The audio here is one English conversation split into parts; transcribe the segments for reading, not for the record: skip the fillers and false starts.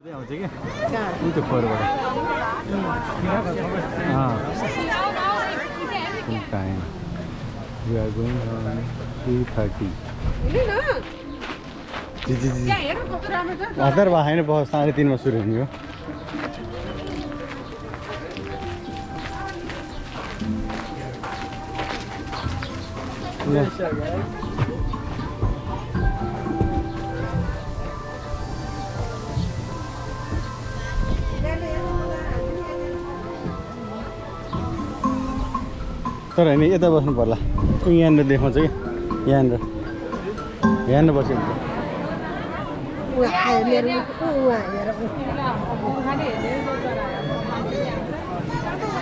आउँछ के उ त्यो फोरबाट time we are going on 3:30 जी जी जी हजुर भा हैन बहुत 3:30 मा सुरु हुने हो तर हैन यता बस्नु पर्ला यहाँनिर देखाउँछ कि यहाँनिर बस्यो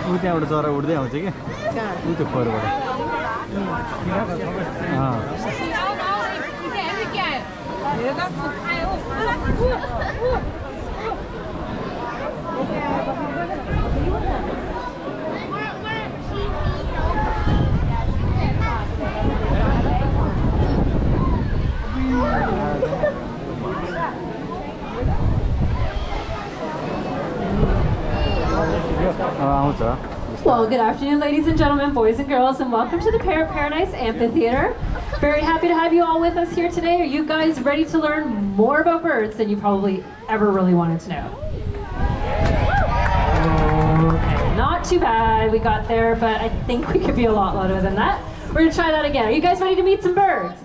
उ त्यहाँबाट चरा उड्दै आउँछ कि उ त्यो फोरबाट Well, good afternoon, ladies and gentlemen, boys and girls, and welcome to the Parrot Paradise Amphitheater. Very happy to have you all with us here today. Are you guys ready to learn more about birds than you probably ever really wanted to know? Okay, not too bad. We got there, but I think we could be a lot louder than that. We're going to try that again. Are you guys ready to meet some birds?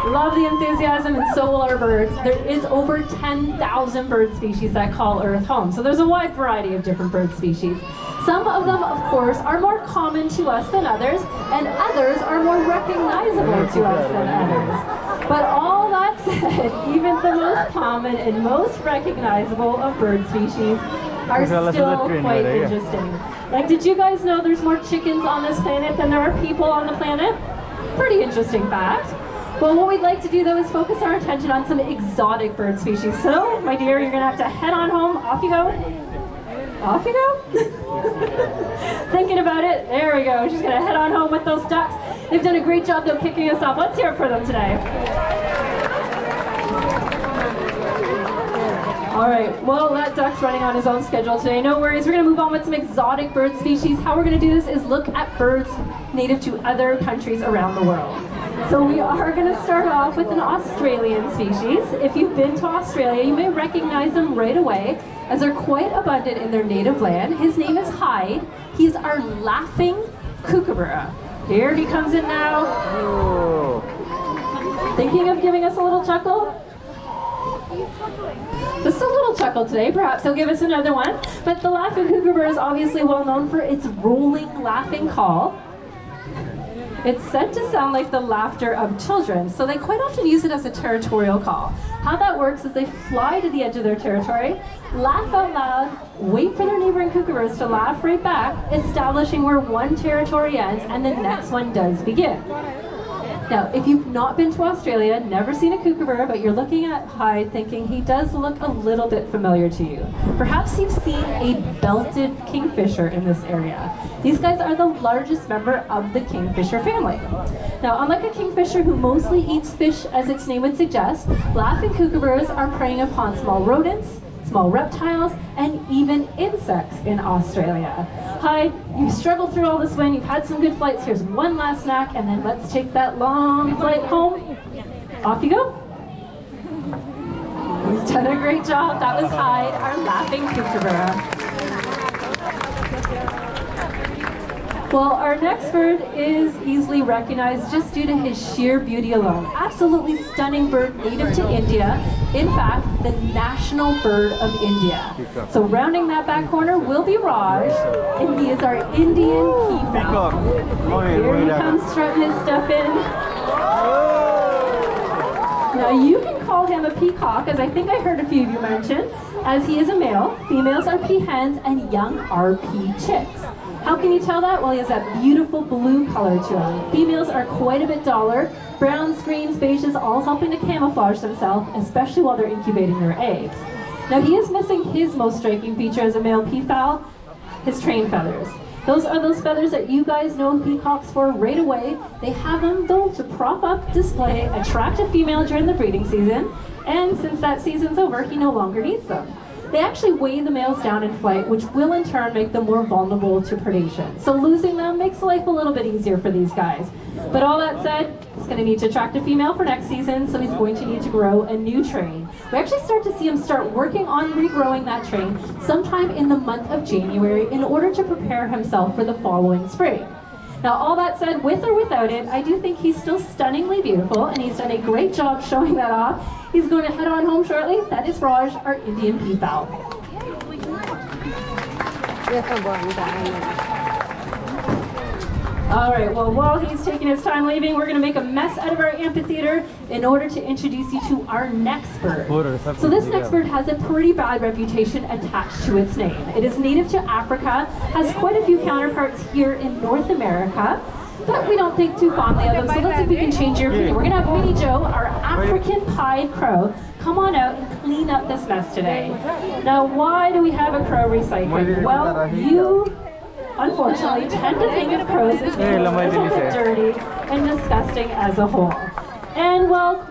Love the enthusiasm, and so will our birds. There is over 10,000 bird species that call Earth home, so there's a wide variety of different bird species. Some of them, of course, are more common to us than others, and others are more recognizable to us than others. But all that said, even the most common and most recognizable of bird species are still quite interesting. Like, did you guys know there's more chickens on this planet than there are people on the planet? Pretty interesting fact. Well, what we'd like to do, though, is focus our attention on some exotic bird species. So, my dear, you're going to have to head on home. Off you go. Off you go? Thinking about it. There we go. She's going to head on home with those ducks. They've done a great job, though, kicking us off. Let's hear it for them today. All right, well, that duck's running on his own schedule today. No worries, we're gonna move on with some exotic bird species. How we're gonna do this is look at birds native to other countries around the world. So we are gonna start off with an Australian species. If you've been to Australia, you may recognize them right away, as they're quite abundant in their native land. His name is Hyde. He's our laughing kookaburra. Here he comes in now. Thinking of giving us a little chuckle? Just a little chuckle today. Perhaps he'll give us another one. But the laughing kookaburra is obviously well known for its rolling, laughing call. It's said to sound like the laughter of children, so they quite often use it as a territorial call. How that works is they fly to the edge of their territory, laugh out loud, wait for their neighboring kookaburras to laugh right back, establishing where one territory ends and the next one does begin. Now, if you've not been to Australia, never seen a kookaburra, but you're looking at Hyde thinking he does look a little bit familiar to you. Perhaps you've seen a belted kingfisher in this area. These guys are the largest member of the kingfisher family. Now, unlike a kingfisher who mostly eats fish as its name would suggest, laughing kookaburras are preying upon small rodents, small reptiles, and even insects in Australia. Hi, you've struggled through all this wind, you've had some good flights, here's one last snack, and then let's take that long flight home. Off you go. He's done a great job. That was Hyde, our laughing kookaburra. Well, our next bird is easily recognized just due to his sheer beauty alone. Absolutely stunning bird native to India. In fact, the national bird of India. So rounding that back corner will be Raj, and he is our Indian peacock. Here he comes strutting his stuff in. Now you can call him a peacock, as I think I heard a few of you mention, as he is a male. Females are peahens and young are pea chicks. How can you tell that? Well, he has that beautiful blue color to him. Females are quite a bit duller. Browns, greens, beiges, all helping to camouflage themselves, especially while they're incubating their eggs. Now he is missing his most striking feature as a male peafowl, his train feathers. Those are those feathers that you guys know peacocks for right away. They have them though to prop up, display, attract a female during the breeding season, and since that season's over, he no longer needs them. They actually weigh the males down in flight, which will in turn make them more vulnerable to predation. So losing them makes life a little bit easier for these guys. But all that said, he's going to need to attract a female for next season, so he's going to need to grow a new train. We actually start to see him start working on regrowing that train sometime in the month of January in order to prepare himself for the following spring. Now, all that said, with or without it, I do think he's still stunningly beautiful, and he's done a great job showing that off. He's going to head on home shortly. That is Raj, our Indian peafowl. All right, well, while he's taking his time leaving, we're going to make a mess out of our amphitheater in order to introduce you to our next bird. So this next bird has a pretty bad reputation attached to its name. It is native to Africa, has quite a few counterparts here in North America, but we don't think too fondly of them, so let's see if we can change your opinion. We're going to have Minnie Joe, our African pied crow, come on out and clean up this mess today. Now, why do we have a crow recycling? Well, you unfortunately tend to think of crows as being a little bit dirty and disgusting as a whole. And well,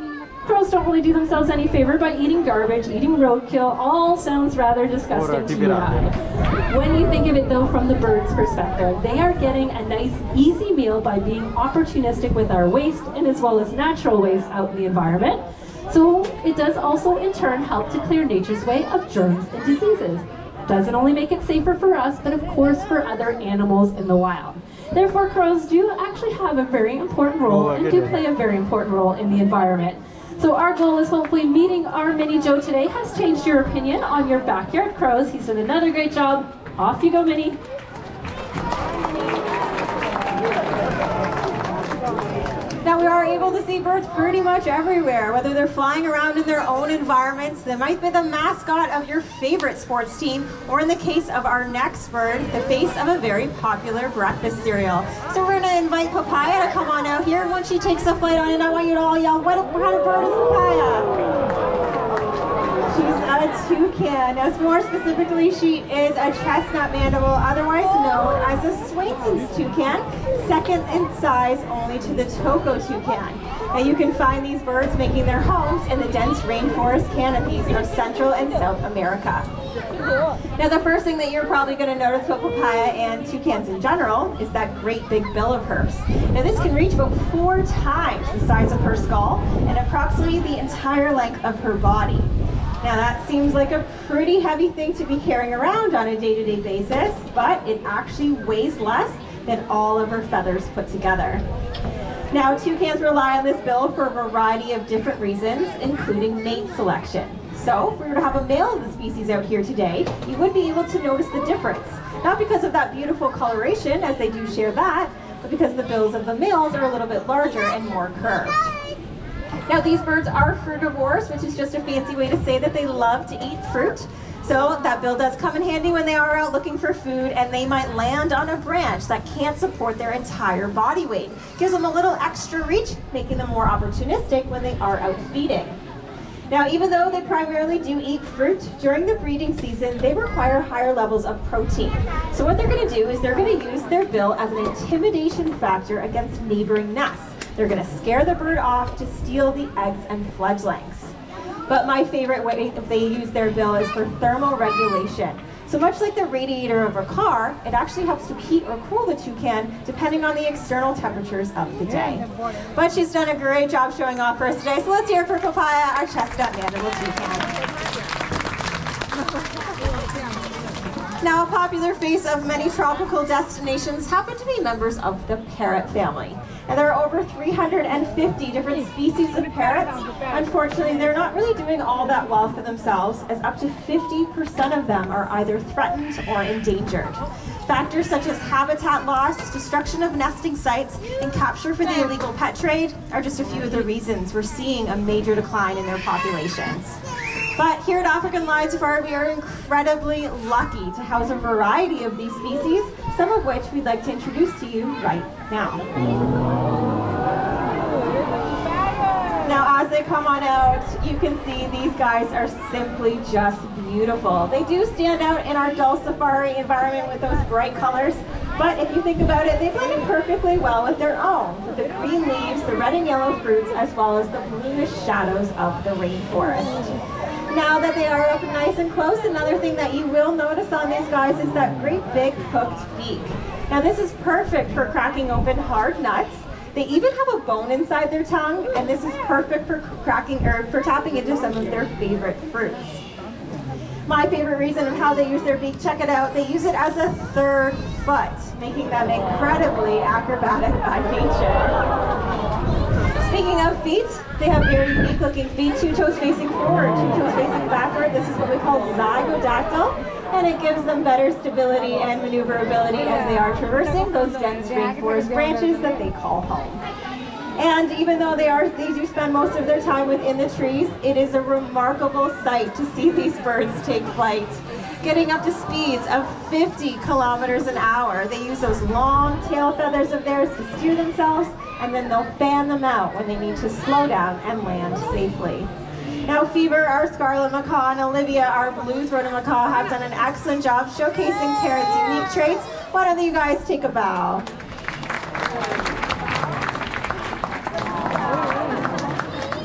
crows don't really do themselves any favor by eating garbage, eating roadkill, all sounds rather disgusting to you and I. When you think of it though from the bird's perspective, they are getting a nice easy meal by being opportunistic with our waste and as well as natural waste out in the environment. So it does also in turn help to clear nature's way of germs and diseases. Doesn't only make it safer for us, but of course for other animals in the wild. Therefore, crows do actually have a very important role and do play a very important role in the environment. So our goal is hopefully meeting our Minnie Joe today has changed your opinion on your backyard crows. He's done another great job. Off you go, Minnie. Now we are able to see birds pretty much everywhere, whether they're flying around in their own environments, they might be the mascot of your favorite sports team, or in the case of our next bird, the face of a very popular breakfast cereal. So we're going to invite Papaya to come on out here. Once she takes a flight on in, I want you to all yell, what kind of bird is Papaya? She's a toucan. Now, more specifically, she is a chestnut mandible, otherwise known as a Swainson's toucan, second in size only to the Toko toucan. Now, you can find these birds making their homes in the dense rainforest canopies of Central and South America. Now, the first thing that you're probably going to notice about Papaya and toucans in general is that great big bill of hers. Now, this can reach about 4 times the size of her skull and approximately the entire length of her body. Now that seems like a pretty heavy thing to be carrying around on a day-to-day basis, but it actually weighs less than all of her feathers put together. Now toucans rely on this bill for a variety of different reasons, including mate selection. So if we were to have a male of the species out here today, you would be able to notice the difference. Not because of that beautiful coloration, as they do share that, but because the bills of the males are a little bit larger and more curved. Now these birds are frugivores, which is just a fancy way to say that they love to eat fruit. So that bill does come in handy when they are out looking for food and they might land on a branch that can't support their entire body weight. Gives them a little extra reach, making them more opportunistic when they are out feeding. Now, even though they primarily do eat fruit, during the breeding season, they require higher levels of protein. So what they're going to do is they're going to use their bill as an intimidation factor against neighboring nests. They're going to scare the bird off to steal the eggs and fledglings. But my favorite way if they use their bill is for thermal regulation. So much like the radiator of a car, it actually helps to heat or cool the toucan depending on the external temperatures of the day. But she's done a great job showing off for us today. So let's hear it for Papaya, our chestnut mandible toucan. Now, a popular face of many tropical destinations happen to be members of the parrot family. And there are over 350 different species of parrots. Unfortunately, they're not really doing all that well for themselves, as up to 50% of them are either threatened or endangered. Factors such as habitat loss, destruction of nesting sites, and capture for the illegal pet trade are just a few of the reasons we're seeing a major decline in their populations. But here at African Lion Safari, we are incredibly lucky to house a variety of these species, some of which we'd like to introduce to you right now. Now, as they come on out, you can see these guys are simply just beautiful. They do stand out in our dull safari environment with those bright colors, But if you think about it, they blend in perfectly well with their own, with the green leaves, the red and yellow fruits, as well as the bluish shadows of the rainforest. Now that they are up nice and close, another thing that you will notice on these guys is that great big hooked beak. Now this is perfect for cracking open hard nuts. They even have a bone inside their tongue, and this is perfect for cracking or for tapping into some of their favorite fruits. My favorite reason of how they use their beak, check it out, they use it as a third foot, making them incredibly acrobatic by nature. Speaking of feet, they have very unique looking feet, 2 toes facing forward, 2 toes facing backward. This is what we call zygodactyl, and it gives them better stability and maneuverability as they are traversing those dense rainforest branches that they call home. And even though they do spend most of their time within the trees, it is a remarkable sight to see these birds take flight, getting up to speeds of 50 kilometers an hour. They use those long tail feathers of theirs to steer themselves, and then they'll fan them out when they need to slow down and land safely. Now Fever, our scarlet macaw, and Olivia, our blue-throated macaw, have done an excellent job showcasing Parrot's unique traits. Why don't you guys take a bow?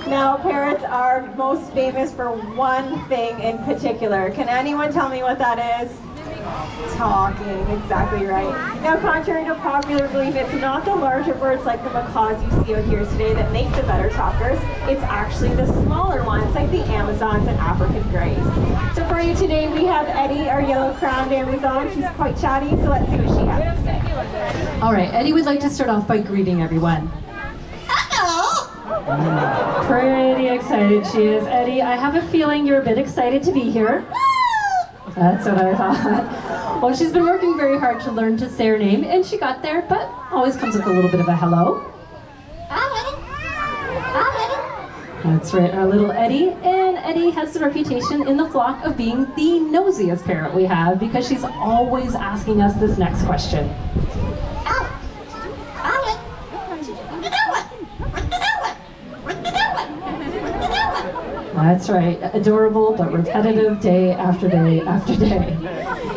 Now, parrots are most famous for one thing in particular. Can anyone tell me what that is? Talking, exactly right. Now, contrary to popular belief, it's not the larger birds like the macaws you see out here today that make the better talkers. It's actually the smaller ones like the Amazons and African greys. So for you today, we have Eddie, our yellow-crowned Amazon. She's quite chatty, so let's see what she has to say. All right, Eddie would like to start off by greeting everyone. Pretty excited she is. Eddie, I have a feeling you're a bit excited to be here. That's what I thought. Well, she's been working very hard to learn to say her name, and she got there, but always comes with a little bit of a hello. That's right, our little Eddie. And Eddie has the reputation in the flock of being the nosiest parrot we have because she's always asking us this next question. That's right, adorable but repetitive day after day after day.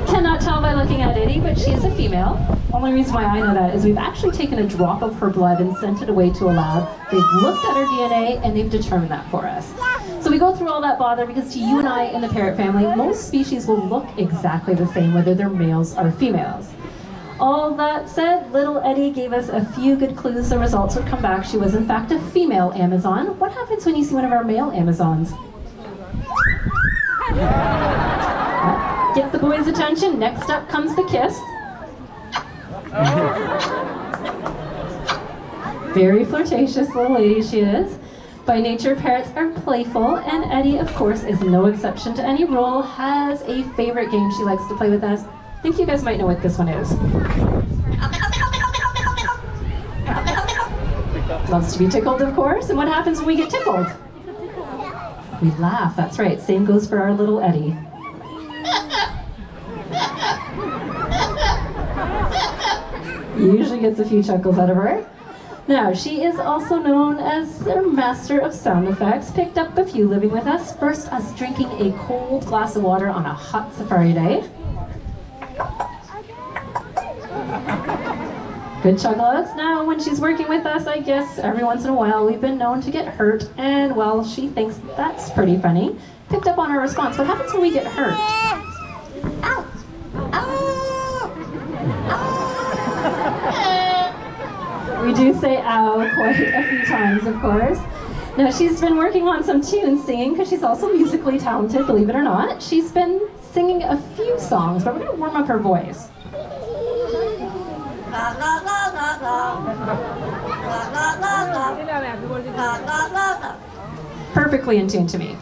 Cannot tell by looking at Eddie, but she is a female. Only reason why I know that is we've actually taken a drop of her blood and sent it away to a lab. They've looked at her DNA and they've determined that for us. So we go through all that bother because to you and I in the parrot family, most species will look exactly the same whether they're males or females. All that said, little Eddie gave us a few good clues. The results would come back. She was in fact a female Amazon. What happens when you see one of our male Amazons? Get the boys' attention. Next up comes the kiss. Very flirtatious little lady she is. By nature, parrots are playful, and Eddie, of course, is no exception to any rule, has a favorite game she likes to play with us. I think you guys might know what this one is. Loves to be tickled, of course. And what happens when we get tickled? We laugh, that's right. Same goes for our little Eddie. Usually gets a few chuckles out of her. Now, she is also known as the master of sound effects. Picked up a few living with us. First, us drinking a cold glass of water on a hot safari day. Good chuckles. Now, when she's working with us, I guess every once in a while we've been known to get hurt, and well, she thinks that's pretty funny. Picked up on her response. What happens when we get hurt? Ow! Ow! We do say ow quite a few times, of course. Now, she's been working on some tunes singing because she's also musically talented, believe it or not. She's been singing a few songs, but we're going to warm up her voice. Perfectly in tune to me.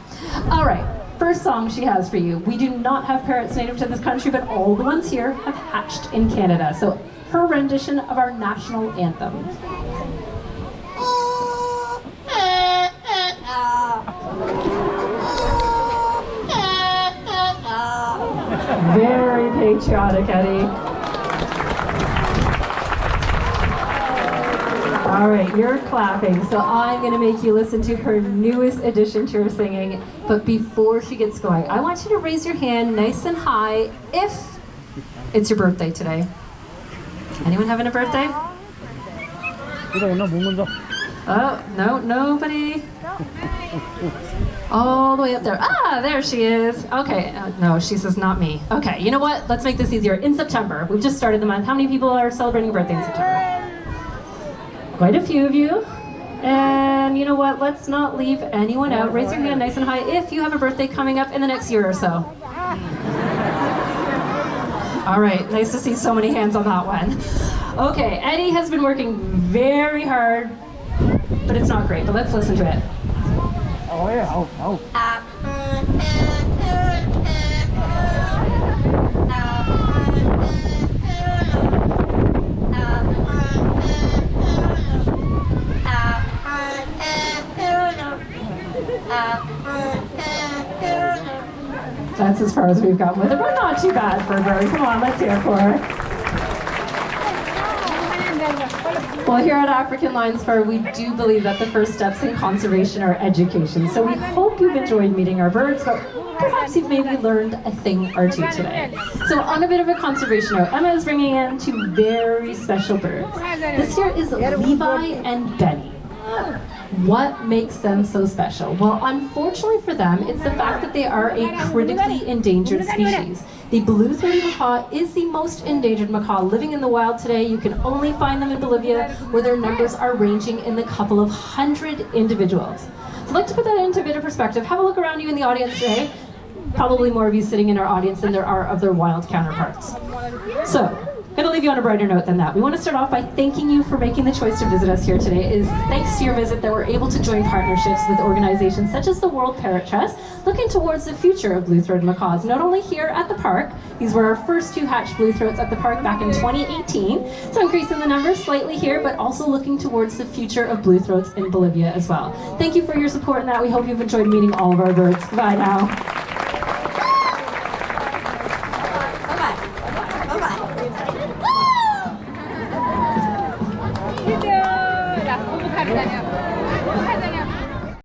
All right, first song she has for you. We do not have parrots native to this country, but all the ones here have hatched in Canada. So her rendition of our national anthem. Very patriotic, Eddie. All right, you're clapping, so I'm going to make you listen to her newest addition to her singing. But before she gets going, I want you to raise your hand nice and high if it's your birthday today. Anyone having a birthday? Oh, no, nobody. All the way up there. Ah, there she is. Okay, no, she says not me. Okay, you know what? Let's make this easier. In September, we've just started the month. How many people are celebrating a birthday in September? Quite a few of you. And you know what? Let's not leave anyone out. Raise your hand nice and high if you have a birthday coming up in the next year or so. All right, nice to see so many hands on that one. Okay, Eddie has been working very hard, but it's not great, but let's listen to it. Oh yeah, oh. That's as far as we've got with it, but not too bad for a bird. Come on, let's hear it for her. Well, here at African Lions Fur, we do believe that the first steps in conservation are education. So we hope you've enjoyed meeting our birds, but perhaps you've maybe learned a thing or two today. So on a bit of a conservation note, Emma is bringing in two very special birds. This here is Levi and Benny. What makes them so special? Well, unfortunately for them, it's the fact that they are a critically endangered species. The blue-throated macaw is the most endangered macaw living in the wild today. You can only find them in Bolivia, where their numbers are ranging in the couple of hundred individuals. So I'd like to put that into a bit of perspective. Have a look around you in the audience today. Probably more of you sitting in our audience than there are of their wild counterparts. So, I'm going to leave you on a brighter note than that. We want to start off by thanking you for making the choice to visit us here today. It is thanks to your visit that we're able to join partnerships with organizations such as the World Parrot Trust, looking towards the future of blue-throated macaws, not only here at the park. These were our first two hatched blue-throats at the park back in 2018, so increasing the numbers slightly here, but also looking towards the future of blue-throats in Bolivia as well. Thank you for your support in that. We hope you've enjoyed meeting all of our birds. Goodbye now. 다녀.